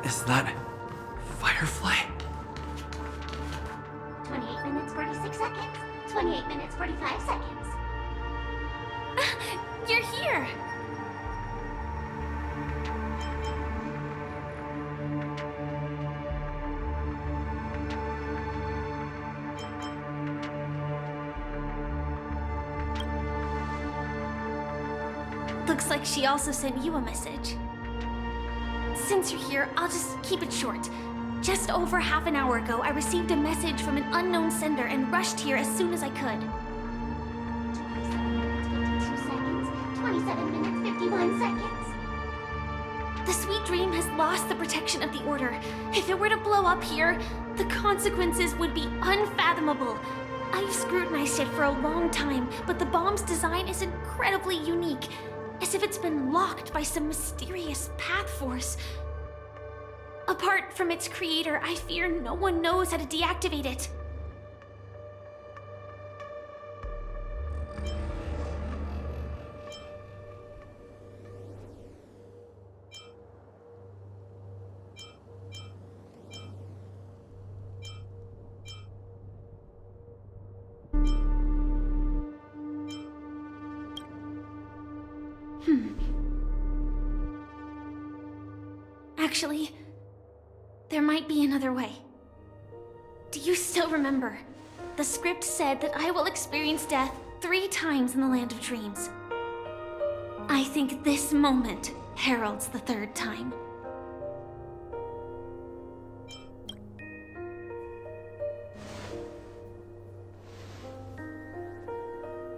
Is that Firefly? 28 minutes, 46 seconds. 28 minutes, 45 seconds. You're here! Looks like she also sent you a message. Since you're here, I'll just keep it short. Just over half an hour ago, I received a message from an unknown sender and rushed here as soon as I could. 27 minutes, 52 seconds. 27 minutes, 51 seconds. The Sweet Dream has lost the protection of the Order. If it were to blow up here, the consequences would be unfathomable. I've scrutinized it for a long time, but the bomb's design is incredibly unique, as if it's been locked by some mysterious path force. Apart from its creator, I fear no one knows how to deactivate it. Actually, there might be another way. Do you still remember? The script said that I will experience death 3 times in the Land of Dreams. I think this moment heralds the 3rd time.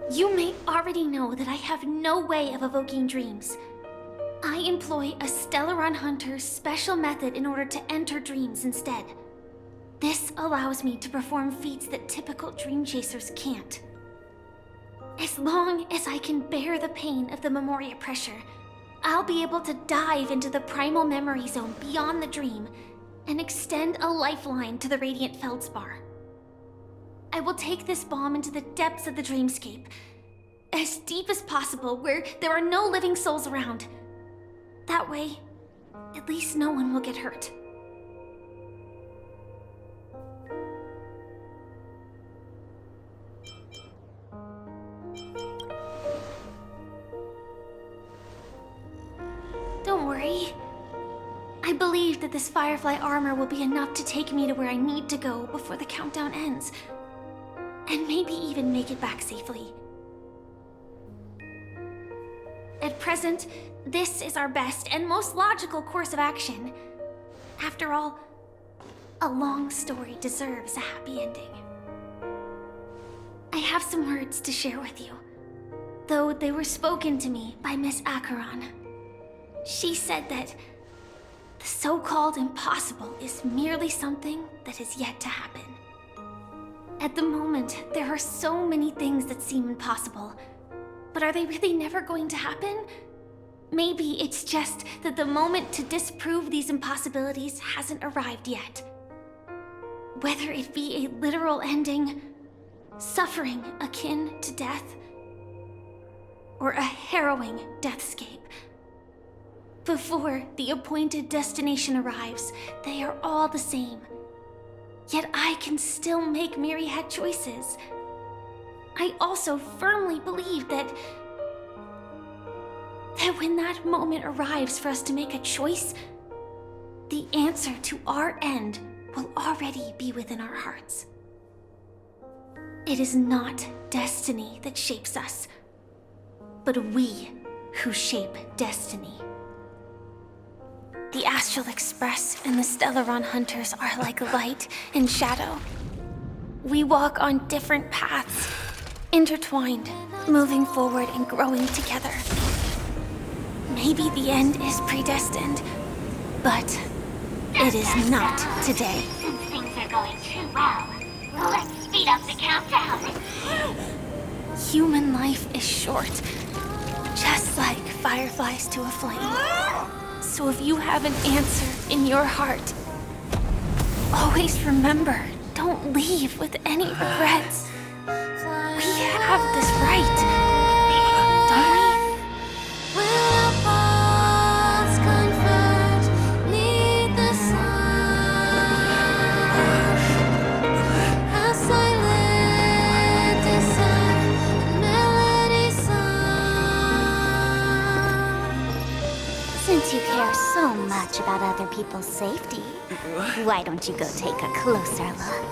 You may already know that I have no way of evoking dreams. I employ a Stellaron Hunter's special method in order to enter dreams instead. This allows me to perform feats that typical dream chasers can't. As long as I can bear the pain of the Memoria pressure, I'll be able to dive into the primal memory zone beyond the dream and extend a lifeline to the Radiant Feldspar. I will take this bomb into the depths of the dreamscape, as deep as possible where there are no living souls around. That way, at least no one will get hurt. Don't worry. I believe that this Firefly armor will be enough to take me to where I need to go before the countdown ends. And maybe even make it back safely. At present, this is our best and most logical course of action. After all, a long story deserves a happy ending. I have some words to share with you, though they were spoken to me by Miss Acheron. She said that the so-called impossible is merely something that is yet to happen. At the moment, there are so many things that seem impossible. But are they really never going to happen? Maybe it's just that the moment to disprove these impossibilities hasn't arrived yet. Whether it be a literal ending, suffering akin to death, or a harrowing deathscape. Before the appointed destination arrives, they are all the same. Yet I can still make myriad choices. I also firmly believe that when that moment arrives for us to make a choice, the answer to our end will already be within our hearts. It is not destiny that shapes us, but we who shape destiny. The Astral Express and the Stellaron Hunters are like light and shadow. We walk on different paths, intertwined, moving forward and growing together. Maybe the end is predestined, but it is not today. Since things are going too well, let's speed up the countdown. Human life is short, just like fireflies to a flame. So if you have an answer in your heart, always remember, don't leave with any regrets. We have this right, don't we? Will our paths converge 'neath the care so much about other people's safety, why don't you go take a closer look?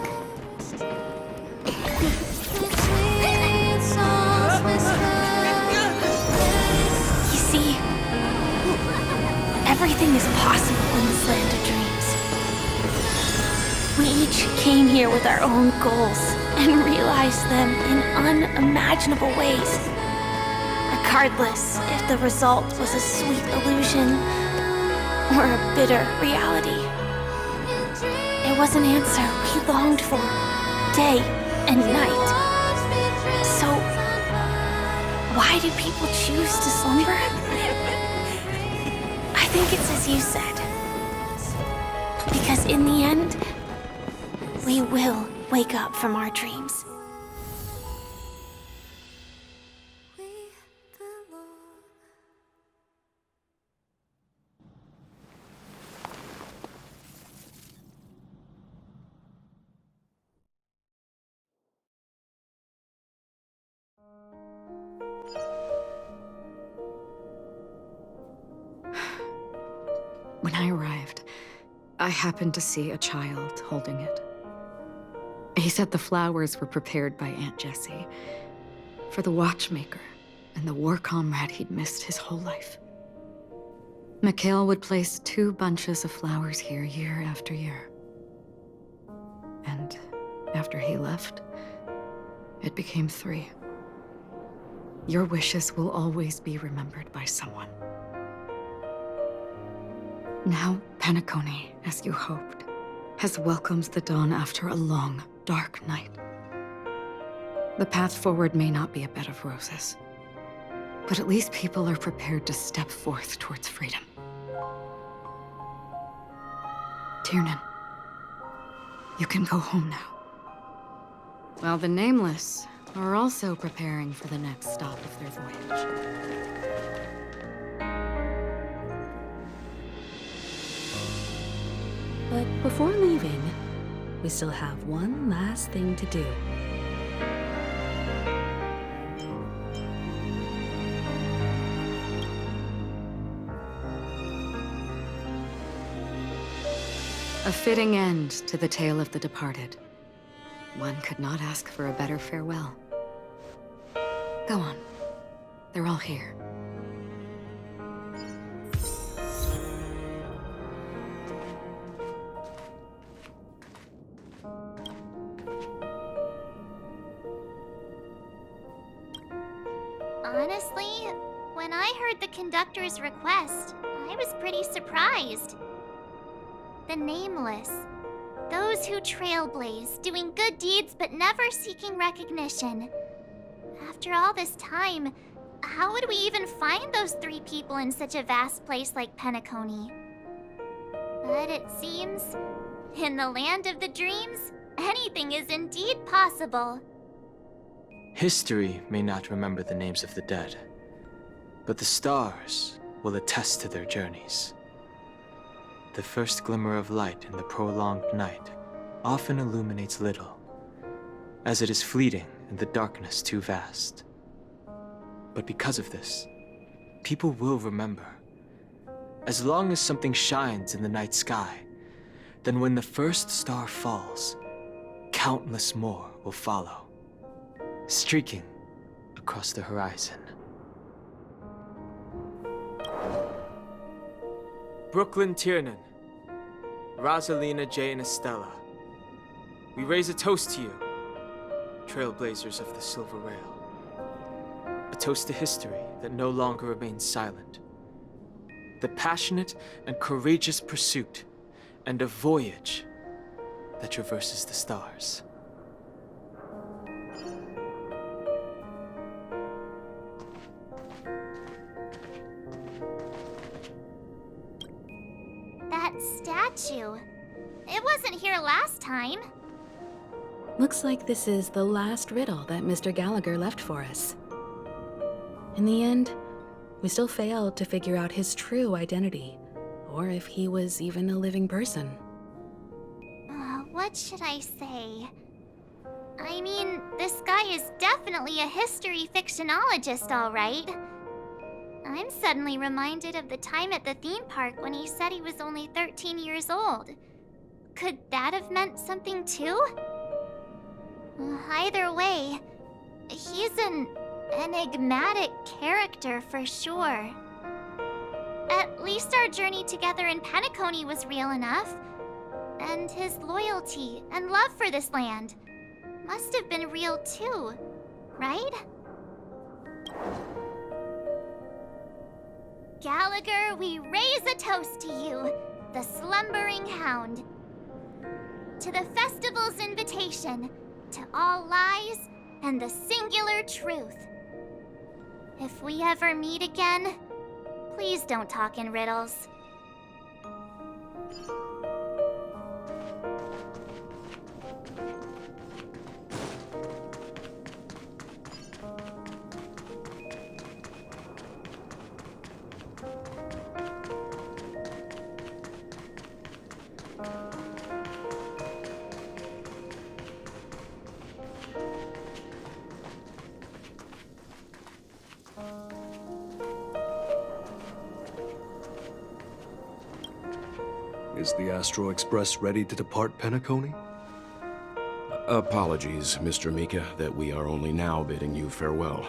You see, everything is possible in this land of dreams. We each came here with our own goals and realized them in unimaginable ways. Regardless if the result was a sweet illusion or a bitter reality. It was an answer we longed for, day and night. So, why do people choose to slumber? I think it's as you said. Because in the end, we will wake up from our dreams. When I arrived, I happened to see a child holding it. He said the flowers were prepared by Aunt Jessie for the watchmaker and the war comrade he'd missed his whole life. Mikhail would place 2 bunches of flowers here year after year. And after he left, it became 3. Your wishes will always be remembered by someone. Now, Penacony, as you hoped, has welcomed the dawn after a long, dark night. The path forward may not be a bed of roses, but at least people are prepared to step forth towards freedom. Tiernan, you can go home now. While the Nameless are also preparing for the next stop of their voyage. But before leaving, we still have one last thing to do. A fitting end to the tale of the departed. One could not ask for a better farewell. Go on. They're all here. Honestly, when I heard the conductor's request, I was pretty surprised. The Nameless. Those who trailblaze, doing good deeds but never seeking recognition. After all this time, how would we even find those 3 people in such a vast place like Penacony? But it seems, in the land of the dreams, anything is indeed possible. History may not remember the names of the dead, but the stars will attest to their journeys. The first glimmer of light in the prolonged night often illuminates little, as it is fleeting and the darkness too vast. But because of this, people will remember. As long as something shines in the night sky, then when the first star falls, countless more will follow, streaking across the horizon. Brooklyn Tiernan, Rosalina J. and Estella, we raise a toast to you, trailblazers of the Silver Rail. A toast to history that no longer remains silent. The passionate and courageous pursuit, and a voyage that traverses the stars. That statue. It wasn't here last time. Looks like this is the last riddle that Mr. Gallagher left for us. In the end, we still failed to figure out his true identity, or if he was even a living person. What should I say? I mean, this guy is definitely a history fictionologist, all right. I'm suddenly reminded of the time at the theme park when he said he was only 13 years old. Could that have meant something too? Either way, he's an enigmatic character for sure. At least our journey together in Penacony was real enough. And his loyalty and love for this land must have been real too, right? Gallagher, we raise a toast to you, the slumbering hound. To the festival's invitation, to all lies and the singular truth. If we ever meet again, please don't talk in riddles. Is the Astro Express ready to depart Penacony? Apologies, Mr. Mika, that we are only now bidding you farewell.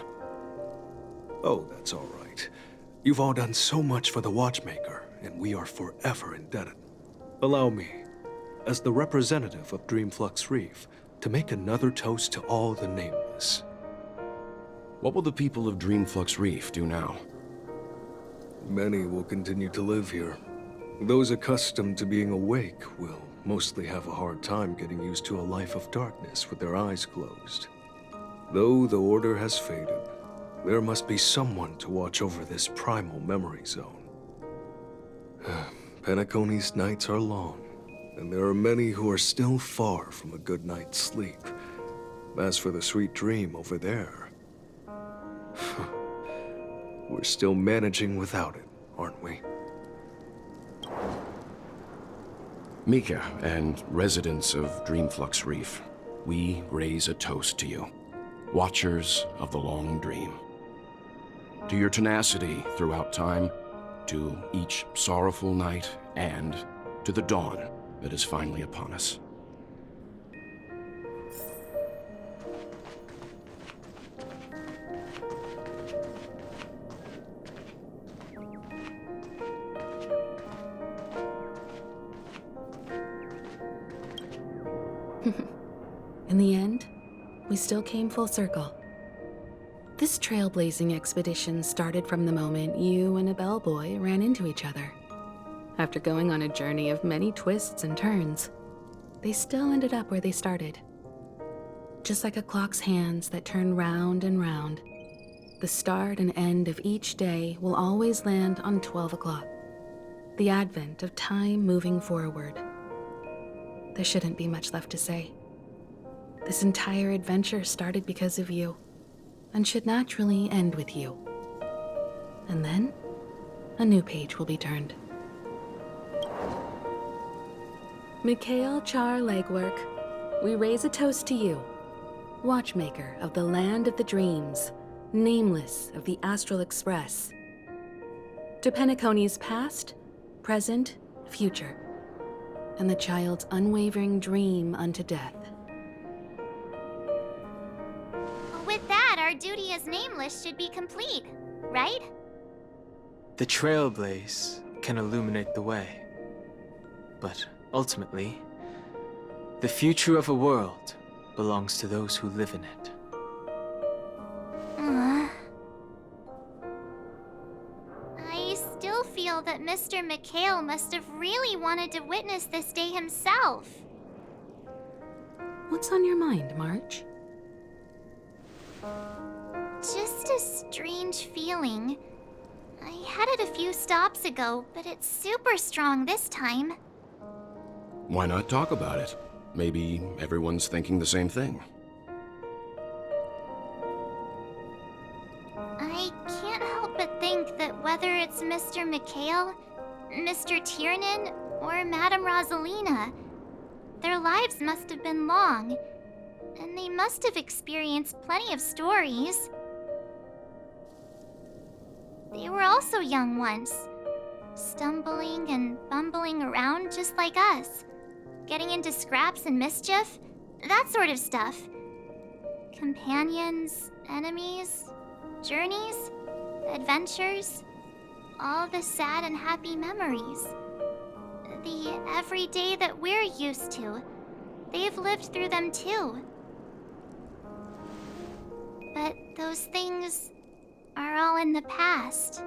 Oh, that's all right. You've all done so much for the Watchmaker, and we are forever indebted. Allow me, as the representative of Dreamflux Reef, to make another toast to all the nameless. What will the people of Dreamflux Reef do now? Many will continue to live here. Those accustomed to being awake will mostly have a hard time getting used to a life of darkness with their eyes closed. Though the order has faded, there must be someone to watch over this primal memory zone. Penacony's nights are long, and there are many who are still far from a good night's sleep. As for the sweet dream over there, we're still managing without it, aren't we? Mika and residents of Dreamflux Reef, we raise a toast to you, watchers of the long dream. To your tenacity throughout time, to each sorrowful night, and to the dawn that is finally upon us. In the end, we still came full circle. This trailblazing expedition started from the moment you and a bellboy ran into each other. After going on a journey of many twists and turns, they still ended up where they started. Just like a clock's hands that turn round and round, the start and end of each day will always land on 12 o'clock, the advent of time moving forward. There shouldn't be much left to say. This entire adventure started because of you, and should naturally end with you. And then, a new page will be turned. Mikhail Char Legwork, we raise a toast to you, watchmaker of the land of the dreams, nameless of the Astral Express. To Penacony's past, present, future, and the child's unwavering dream unto death. With that, our duty as nameless should be complete, right? The trailblaze can illuminate the way. But ultimately, the future of a world belongs to those who live in it. I still feel that Mr. Mikhail must have really wanted to witness this day himself. What's on your mind, March? Just a strange feeling. I had it a few stops ago, but it's super strong this time. Why not talk about it? Maybe everyone's thinking the same thing. I can't help but think that whether it's Mr. Mikhail, Mr. Tiernan, or Madame Rosalina, their lives must have been long, and they must have experienced plenty of stories. They were also young once, stumbling and bumbling around just like us, getting into scraps and mischief, that sort of stuff. Companions, enemies, journeys, adventures, all the sad and happy memories. The everyday that we're used to, they've lived through them too. But those things are all in the past.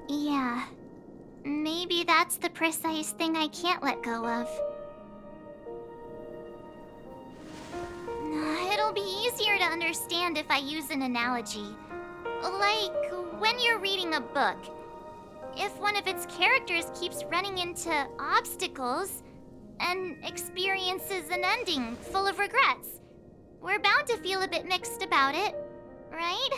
Yeah, maybe that's the precise thing I can't let go of. It'll be easier to understand if I use an analogy. Like when you're reading a book. If one of its characters keeps running into obstacles and experiences an ending full of regrets, we're bound to feel a bit mixed about it, right?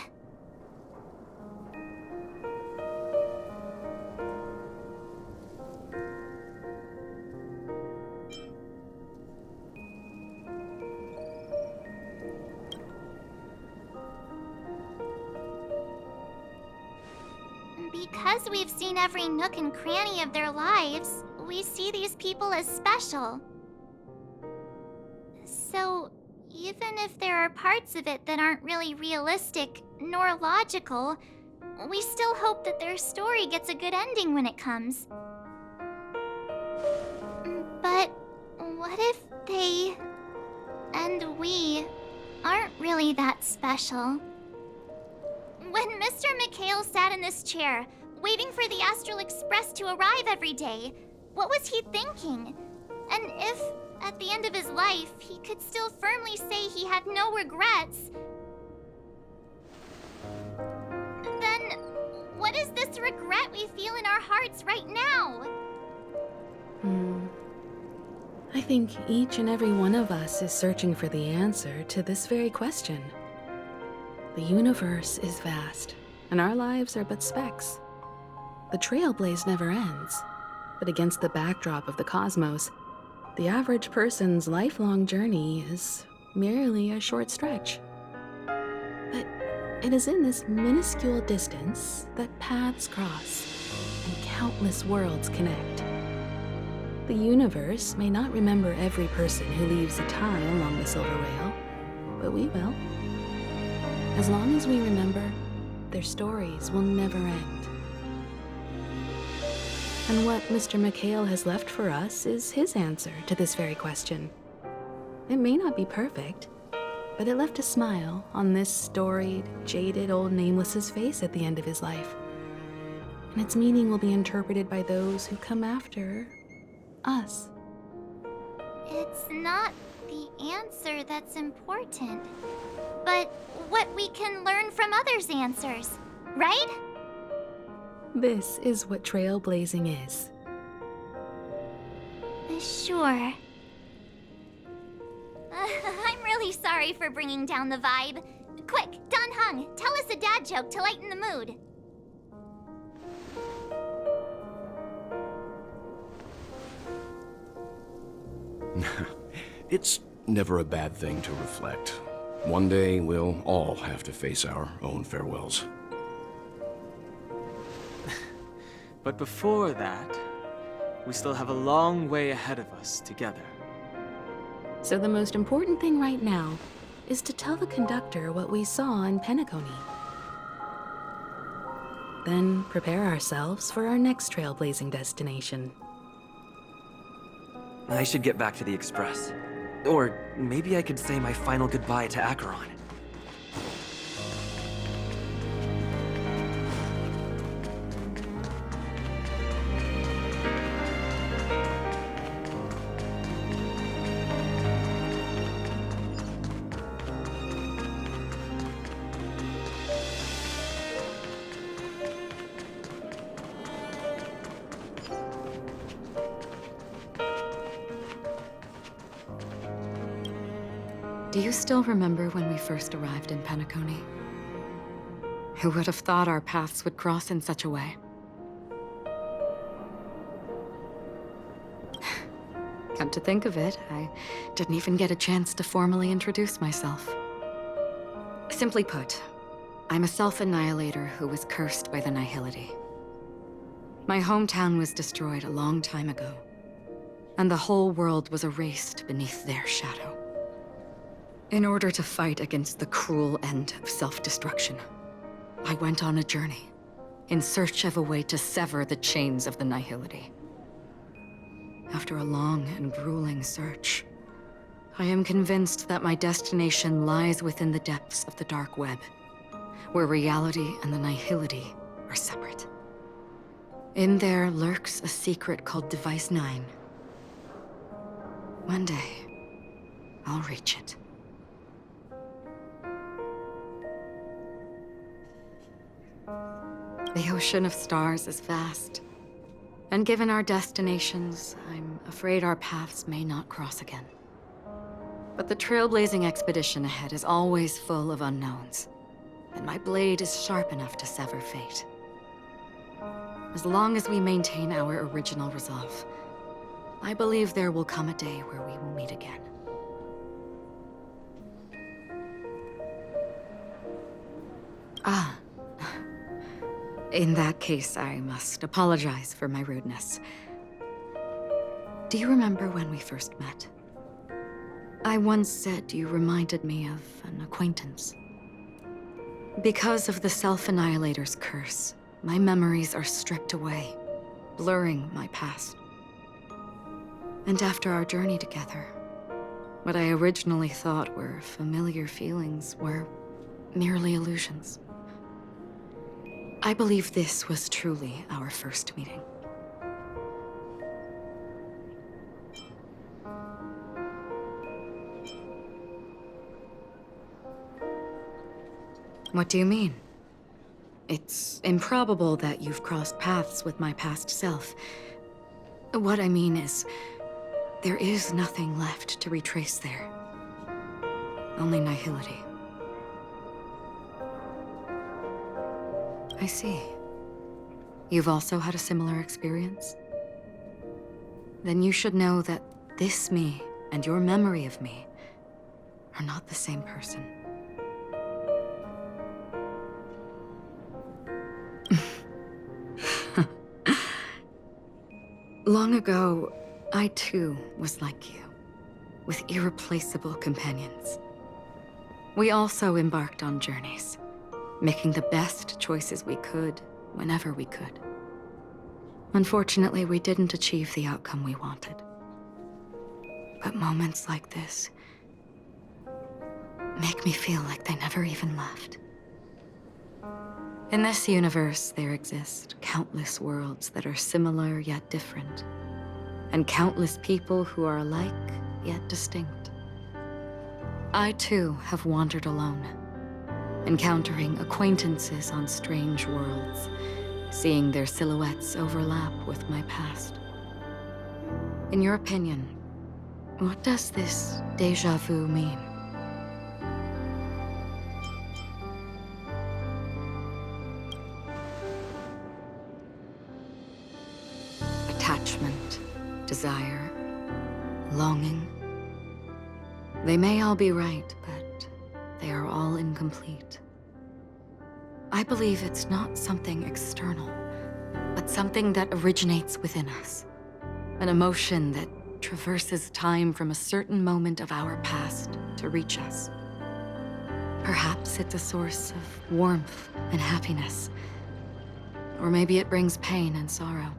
Because we've seen every nook and cranny of their lives, we see these people as special. So, even if there are parts of it that aren't really realistic nor logical, we still hope that their story gets a good ending when it comes. But what if they and we aren't really that special? When Mr. McHale sat in this chair, waiting for the Astral Express to arrive every day, what was he thinking? And if, at the end of his life, he could still firmly say he had no regrets, then what is this regret we feel in our hearts right now? I think each and every one of us is searching for the answer to this very question. The universe is vast, and our lives are but specks. The trailblaze never ends, but against the backdrop of the cosmos, the average person's lifelong journey is merely a short stretch. But it is in this minuscule distance that paths cross and countless worlds connect. The universe may not remember every person who leaves a tie along the Silver Rail, but we will. As long as we remember, their stories will never end. And what Mr. McHale has left for us is his answer to this very question. It may not be perfect, but it left a smile on this storied, jaded old Nameless's face at the end of his life. And its meaning will be interpreted by those who come after us. It's not the answer that's important, but what we can learn from others' answers, right? This is what trailblazing is. Sure. I'm really sorry for bringing down the vibe. Quick, Don Hung, tell us a dad joke to lighten the mood. It's never a bad thing to reflect. One day, we'll all have to face our own farewells. But before that, we still have a long way ahead of us together. So the most important thing right now is to tell the conductor what we saw in Penacony. Then prepare ourselves for our next trailblazing destination. I should get back to the Express. Or maybe I could say my final goodbye to Acheron. Do you still remember when we first arrived in Penacony? Who would have thought our paths would cross in such a way? Come to think of it, I didn't even get a chance to formally introduce myself. Simply put, I'm a self-annihilator who was cursed by the Nihility. My hometown was destroyed a long time ago, and the whole world was erased beneath their shadow. In order to fight against the cruel end of self-destruction, I went on a journey in search of a way to sever the chains of the Nihility. After a long and grueling search, I am convinced that my destination lies within the depths of the dark web, where reality and the Nihility are separate. In there lurks a secret called Device 9. One day, I'll reach it. The ocean of stars is vast, and given our destinations, I'm afraid our paths may not cross again. But the trailblazing expedition ahead is always full of unknowns, and my blade is sharp enough to sever fate. As long as we maintain our original resolve, I believe there will come a day where we will meet again. In that case, I must apologize for my rudeness. Do you remember when we first met? I once said you reminded me of an acquaintance. Because of the Self-Annihilator's curse, my memories are stripped away, blurring my past. And after our journey together, what I originally thought were familiar feelings were merely illusions. I believe this was truly our first meeting. What do you mean? It's improbable that you've crossed paths with my past self. What I mean is, there is nothing left to retrace there. Only nihility. I see. You've also had a similar experience? Then you should know that this me and your memory of me are not the same person. Long ago, I too was like you, with irreplaceable companions. We also embarked on journeys, making the best choices we could, whenever we could. Unfortunately, we didn't achieve the outcome we wanted. But moments like this make me feel like they never even left. In this universe, there exist countless worlds that are similar yet different, and countless people who are alike yet distinct. I too have wandered alone, encountering acquaintances on strange worlds, seeing their silhouettes overlap with my past. In your opinion, what does this déjà vu mean? Attachment, desire, longing. They may all be right, but they are all incomplete. I believe it's not something external, but something that originates within us. An emotion that traverses time from a certain moment of our past to reach us. Perhaps it's a source of warmth and happiness, or maybe it brings pain and sorrow.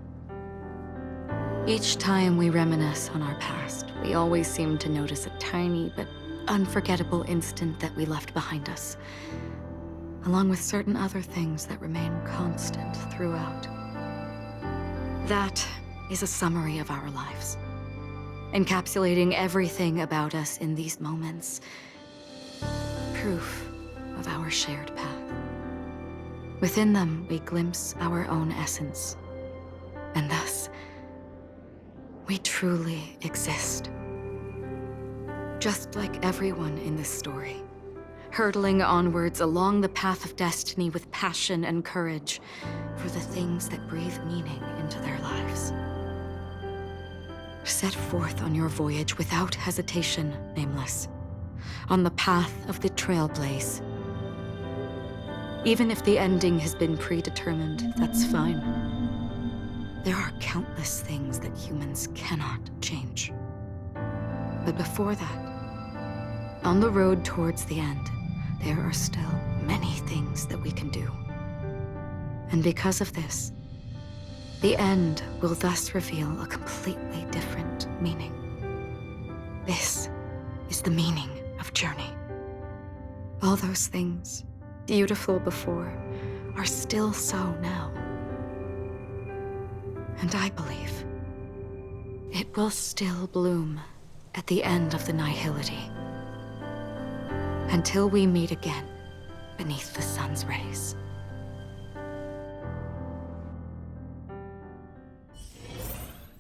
Each time we reminisce on our past, we always seem to notice a tiny but unforgettable instant that we left behind us, along with certain other things that remain constant throughout. That is a summary of our lives, encapsulating everything about us in these moments, proof of our shared path. Within them, we glimpse our own essence, and thus, we truly exist. Just like everyone in this story, hurtling onwards along the path of destiny with passion and courage for the things that breathe meaning into their lives. Set forth on your voyage without hesitation, Nameless, on the path of the Trailblaze. Even if the ending has been predetermined, that's fine. There are countless things that humans cannot change. But before that, on the road towards the end, there are still many things that we can do. And because of this, the end will thus reveal a completely different meaning. This is the meaning of journey. All those things, beautiful before, are still so now. And I believe it will still bloom at the end of the nihility. Until we meet again beneath the sun's rays.